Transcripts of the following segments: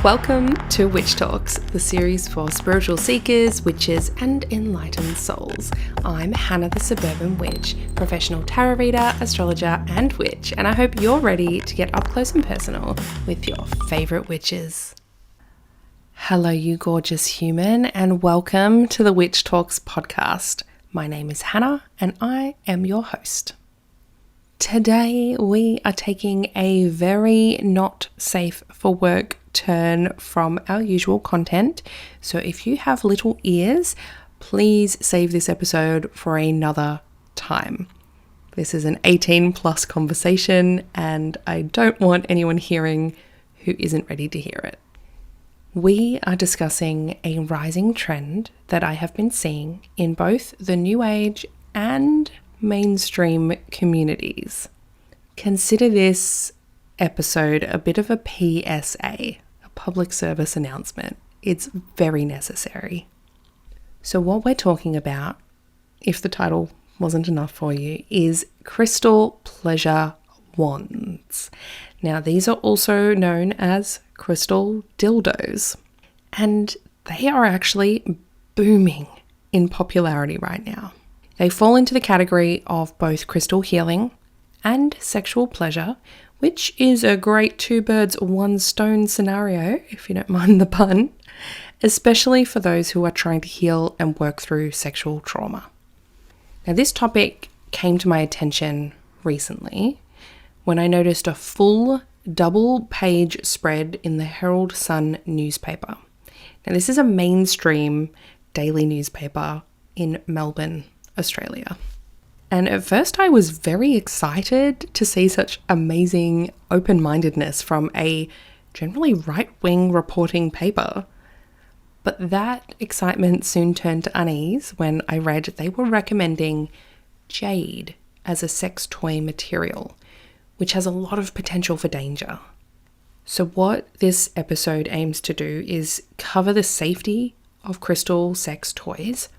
Welcome to Witch Talks, the series for spiritual seekers, witches, and enlightened souls. I'm Hana the Suburban Witch, professional tarot reader, astrologer, and witch, and I hope you're ready to get up close and personal with your favourite witches. Hello, you gorgeous human, and welcome to the Witch Talks podcast. My name is Hana, and I am your host. Today, we are taking a very not safe for work turn from our usual content. So if you have little ears, please save this episode for another time. This is an 18 plus conversation and I don't want anyone hearing who isn't ready to hear it. We are discussing a rising trend that I have been seeing in both the New Age and mainstream communities. Consider this episode a bit of a PSA, a public service announcement. It's very necessary. So what we're talking about, if the title wasn't enough for you, is crystal pleasure wands. Now, these are also known as crystal dildos, and they are actually booming in popularity right now. They fall into the category of both crystal healing and sexual pleasure, which is a great two birds, one stone scenario, if you don't mind the pun, especially for those who are trying to heal and work through sexual trauma. Now, this topic came to my attention recently when I noticed a full double-page spread in the Herald Sun newspaper. Now, this is a mainstream daily newspaper in Melbourne, Australia. And at first I was very excited to see such amazing open-mindedness from a generally right-wing reporting paper. But that excitement soon turned to unease when I read they were recommending jade as a sex toy material, which has a lot of potential for danger. So what this episode aims to do is cover the safety of crystal sex toys,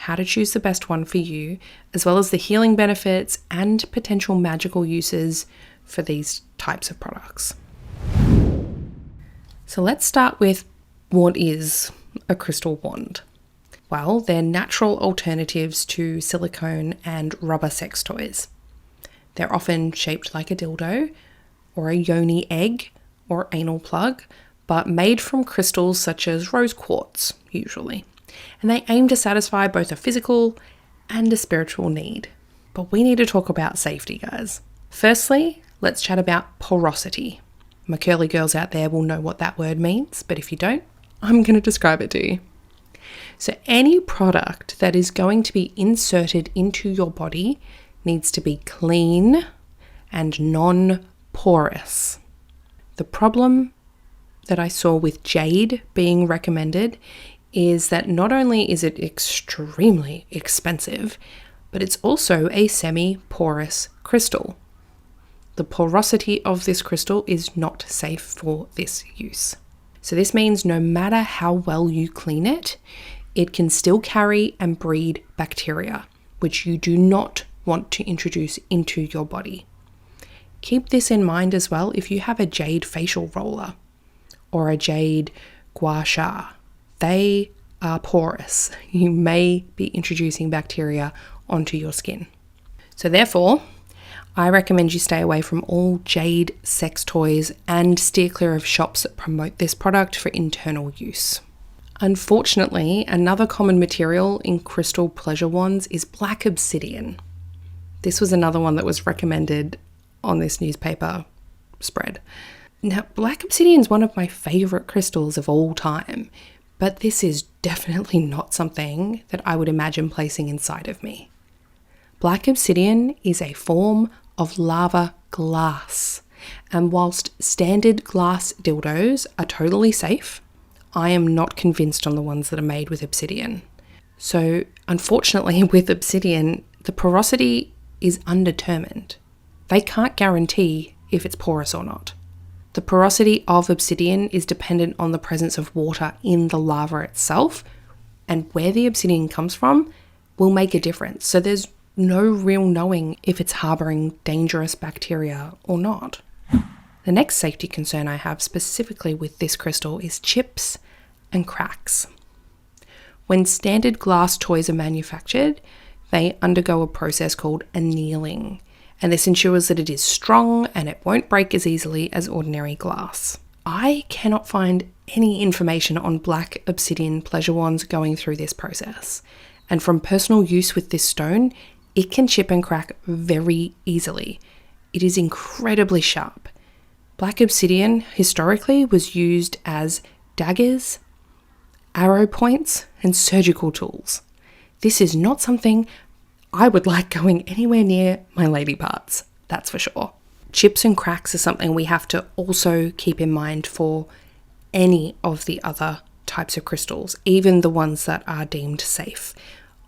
how to choose the best one for you, as well as the healing benefits and potential magical uses for these types of products. So let's start with what is a crystal wand. Well, they're natural alternatives to silicone and rubber sex toys. They're often shaped like a dildo or a yoni egg or anal plug, but made from crystals such as rose quartz, usually. And they aim to satisfy both a physical and a spiritual need. But we need to talk about safety, guys. Firstly, let's chat about porosity. My curly girls out there will know what that word means, but if you don't, I'm going to describe it to you. So any product that is going to be inserted into your body needs to be clean and non-porous. The problem that I saw with jade being recommended is that not only is it extremely expensive, but it's also a semi-porous crystal. The porosity of this crystal is not safe for this use. So this means no matter how well you clean it, it can still carry and breed bacteria, which you do not want to introduce into your body. Keep this in mind as well if you have a jade facial roller or a jade gua sha. They are porous. You may be introducing bacteria onto your skin. So therefore, I recommend you stay away from all jade sex toys and steer clear of shops that promote this product for internal use. Unfortunately, another common material in crystal pleasure wands is black obsidian. This was another one that was recommended on this newspaper spread. Now, black obsidian is one of my favorite crystals of all time, but this is definitely not something that I would imagine placing inside of me. Black obsidian is a form of lava glass, and whilst standard glass dildos are totally safe, I am not convinced on the ones that are made with obsidian. So unfortunately with obsidian, the porosity is undetermined. They can't guarantee if it's porous or not. The porosity of obsidian is dependent on the presence of water in the lava itself, and where the obsidian comes from will make a difference. So there's no real knowing if it's harboring dangerous bacteria or not. The next safety concern I have specifically with this crystal is chips and cracks. When standard glass toys are manufactured, they undergo a process called annealing, and this ensures that it is strong and it won't break as easily as ordinary glass. I cannot find any information on black obsidian pleasure wands going through this process, and from personal use with this stone, it can chip and crack very easily. It is incredibly sharp. Black obsidian historically was used as daggers, arrow points, and surgical tools. This is not something I would like going anywhere near my lady parts, that's for sure. Chips and cracks are something we have to also keep in mind for any of the other types of crystals, even the ones that are deemed safe.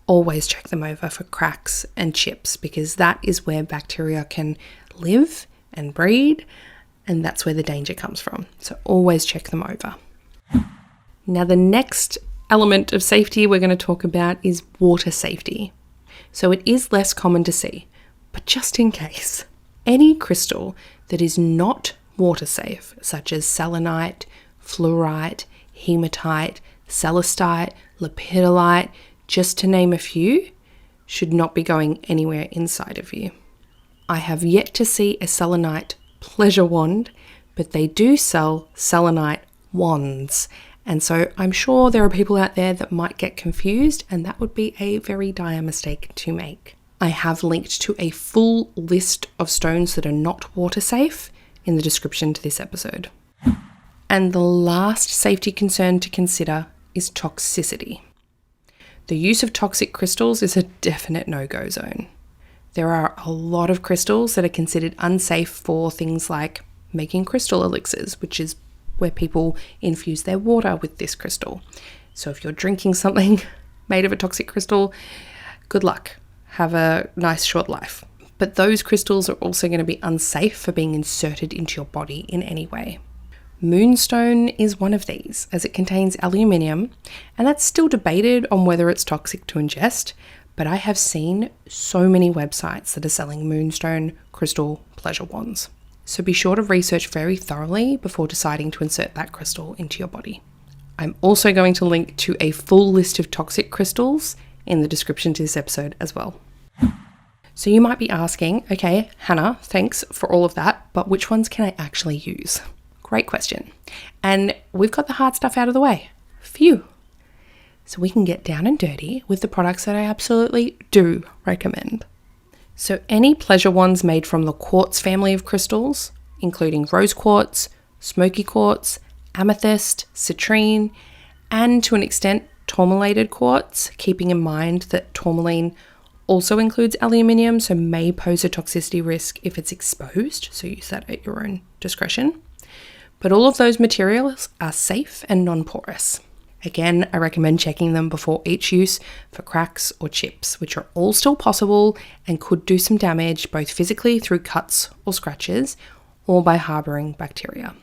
Always check them over for cracks and chips, because that is where bacteria can live and breed, and that's where the danger comes from. So always check them over. Now, the next element of safety we're going to talk about is water safety. So it is less common to see, but just in case, any crystal that is not water safe, such as selenite, fluorite, hematite, celestite, lepidolite, just to name a few, should not be going anywhere inside of you. I have yet to see a selenite pleasure wand, but they do sell selenite wands. And so I'm sure there are people out there that might get confused, and that would be a very dire mistake to make. I have linked to a full list of stones that are not water safe in the description to this episode. And the last safety concern to consider is toxicity. The use of toxic crystals is a definite no-go zone. There are a lot of crystals that are considered unsafe for things like making crystal elixirs, which is where people infuse their water with this crystal. So if you're drinking something made of a toxic crystal, good luck. Have a nice short life. But those crystals are also going to be unsafe for being inserted into your body in any way. Moonstone is one of these, as it contains aluminium, and that's still debated on whether it's toxic to ingest, but I have seen so many websites that are selling moonstone crystal pleasure wands. So be sure to research very thoroughly before deciding to insert that crystal into your body. I'm also going to link to a full list of toxic crystals in the description to this episode as well. So you might be asking, okay, Hannah, thanks for all of that, but which ones can I actually use? Great question. And we've got the hard stuff out of the way. Phew. So we can get down and dirty with the products that I absolutely do recommend. So any pleasure wands made from the quartz family of crystals, including rose quartz, smoky quartz, amethyst, citrine, and to an extent tourmalated quartz, keeping in mind that tourmaline also includes aluminium, so may pose a toxicity risk if it's exposed, so use that at your own discretion. But all of those materials are safe and non-porous. Again, I recommend checking them before each use for cracks or chips, which are all still possible and could do some damage both physically through cuts or scratches or by harbouring bacteria.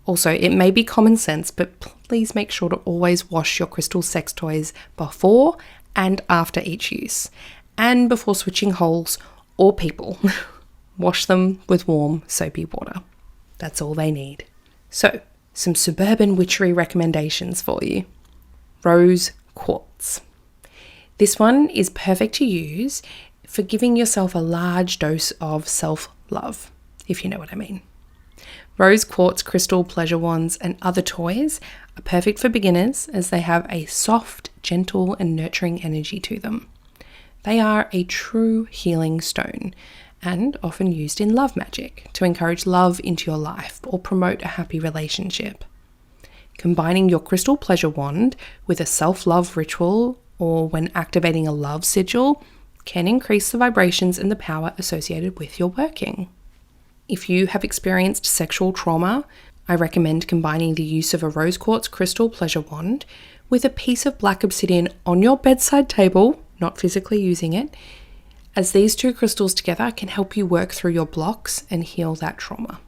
Also, it may be common sense, but please make sure to always wash your crystal sex toys before and after each use, and before switching holes or people. Wash them with warm, soapy water. That's all they need. So, some Suburban witchery recommendations for you. Rose quartz. This one is perfect to use for giving yourself a large dose of self-love, if you know what I mean. Rose quartz crystal pleasure wands and other toys are perfect for beginners as they have a soft, gentle, and nurturing energy to them. They are a true healing stone and often used in love magic to encourage love into your life or promote a happy relationship. Combining your crystal pleasure wand with a self-love ritual or when activating a love sigil can increase the vibrations and the power associated with your working. If you have experienced sexual trauma, I recommend combining the use of a rose quartz crystal pleasure wand with a piece of black obsidian on your bedside table, not physically using it, as these two crystals together can help you work through your blocks and heal that trauma.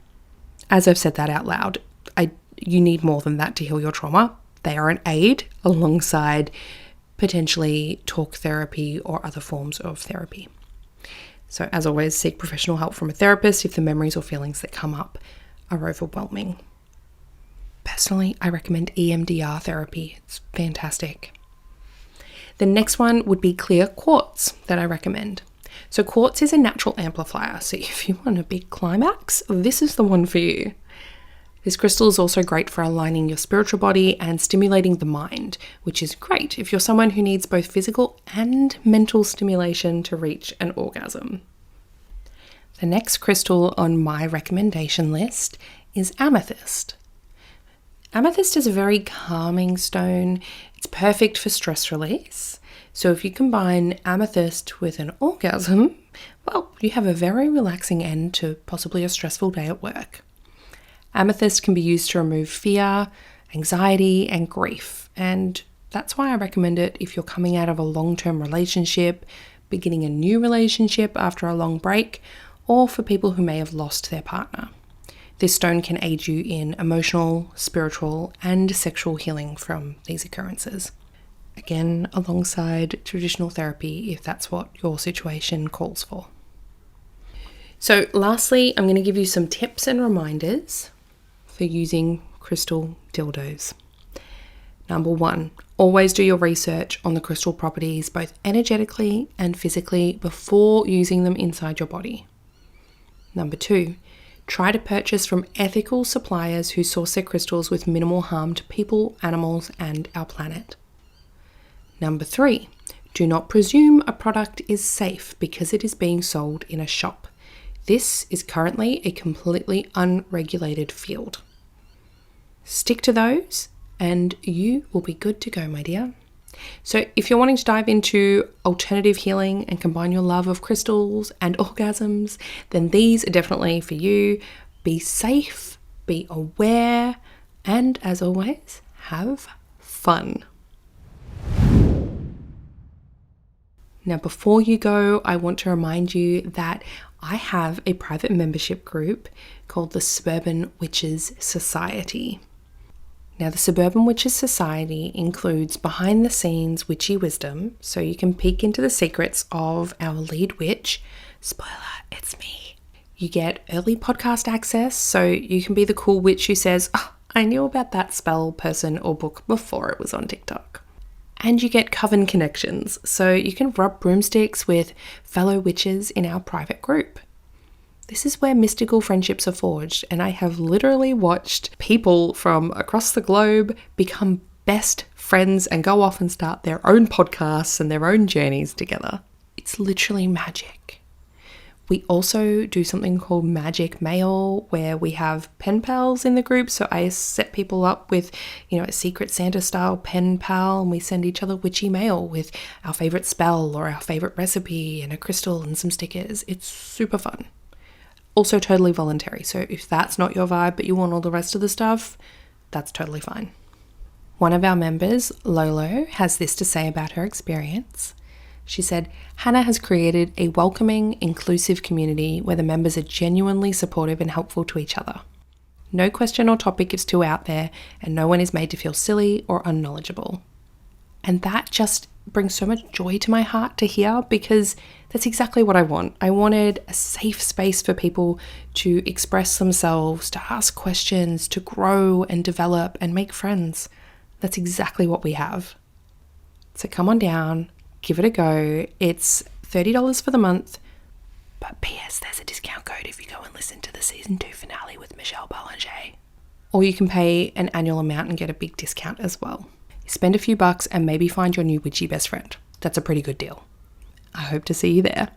As I've said that out loud, you need more than that to heal your trauma. They are an aid alongside potentially talk therapy or other forms of therapy. So as always, seek professional help from a therapist if the memories or feelings that come up are overwhelming. Personally, I recommend EMDR therapy. It's fantastic. The next one would be clear quartz that I recommend. So quartz is a natural amplifier. So if you want a big climax, this is the one for you. This crystal is also great for aligning your spiritual body and stimulating the mind, which is great if you're someone who needs both physical and mental stimulation to reach an orgasm. The next crystal on my recommendation list is amethyst. Amethyst is a very calming stone. It's perfect for stress release. So if you combine amethyst with an orgasm, well, you have a very relaxing end to possibly a stressful day at work. Amethyst can be used to remove fear, anxiety, and grief. And that's why I recommend it if you're coming out of a long-term relationship, beginning a new relationship after a long break, or for people who may have lost their partner. This stone can aid you in emotional, spiritual, and sexual healing from these occurrences. Again, alongside traditional therapy, if that's what your situation calls for. So lastly, I'm going to give you some tips and reminders for using crystal dildos. Number 1, always do your research on the crystal properties, both energetically and physically, before using them inside your body. Number 2, try to purchase from ethical suppliers who source their crystals with minimal harm to people, animals, and our planet. Number 3, do not presume a product is safe because it is being sold in a shop. This is currently a completely unregulated field. Stick to those and you will be good to go, my dear. So if you're wanting to dive into alternative healing and combine your love of crystals and orgasms, then these are definitely for you. Be safe, be aware, and as always, have fun. Now, before you go, I want to remind you that I have a private membership group called the Suburban Witches Society. Now, the Suburban Witches Society includes behind-the-scenes witchy wisdom, so you can peek into the secrets of our lead witch. Spoiler, it's me. You get early podcast access, so you can be the cool witch who says, "Oh, I knew about that spell, person, or book before it was on TikTok." And you get coven connections, so you can rub broomsticks with fellow witches in our private group. This is where mystical friendships are forged, and I have literally watched people from across the globe become best friends and go off and start their own podcasts and their own journeys together. It's literally magic. We also do something called Magic Mail, where we have pen pals in the group. So I set people up with, a Secret Santa style pen pal, and we send each other witchy mail with our favorite spell or our favorite recipe and a crystal and some stickers. It's super fun. Also totally voluntary. So if that's not your vibe, but you want all the rest of the stuff, that's totally fine. One of our members, Lolo, has this to say about her experience. She said, Hana has created a welcoming, inclusive community where the members are genuinely supportive and helpful to each other. No question or topic is too out there, and no one is made to feel silly or unknowledgeable. And that just brings so much joy to my heart to hear, because that's exactly what I want. I wanted a safe space for people to express themselves, to ask questions, to grow and develop and make friends. That's exactly what we have. So come on down. Give it a go. It's $30 for the month, but P.S. there's a discount code if you go and listen to the season 2 finale with Michelle Bollinger. Or you can pay an annual amount and get a big discount as well. Spend a few bucks and maybe find your new witchy best friend. That's a pretty good deal. I hope to see you there.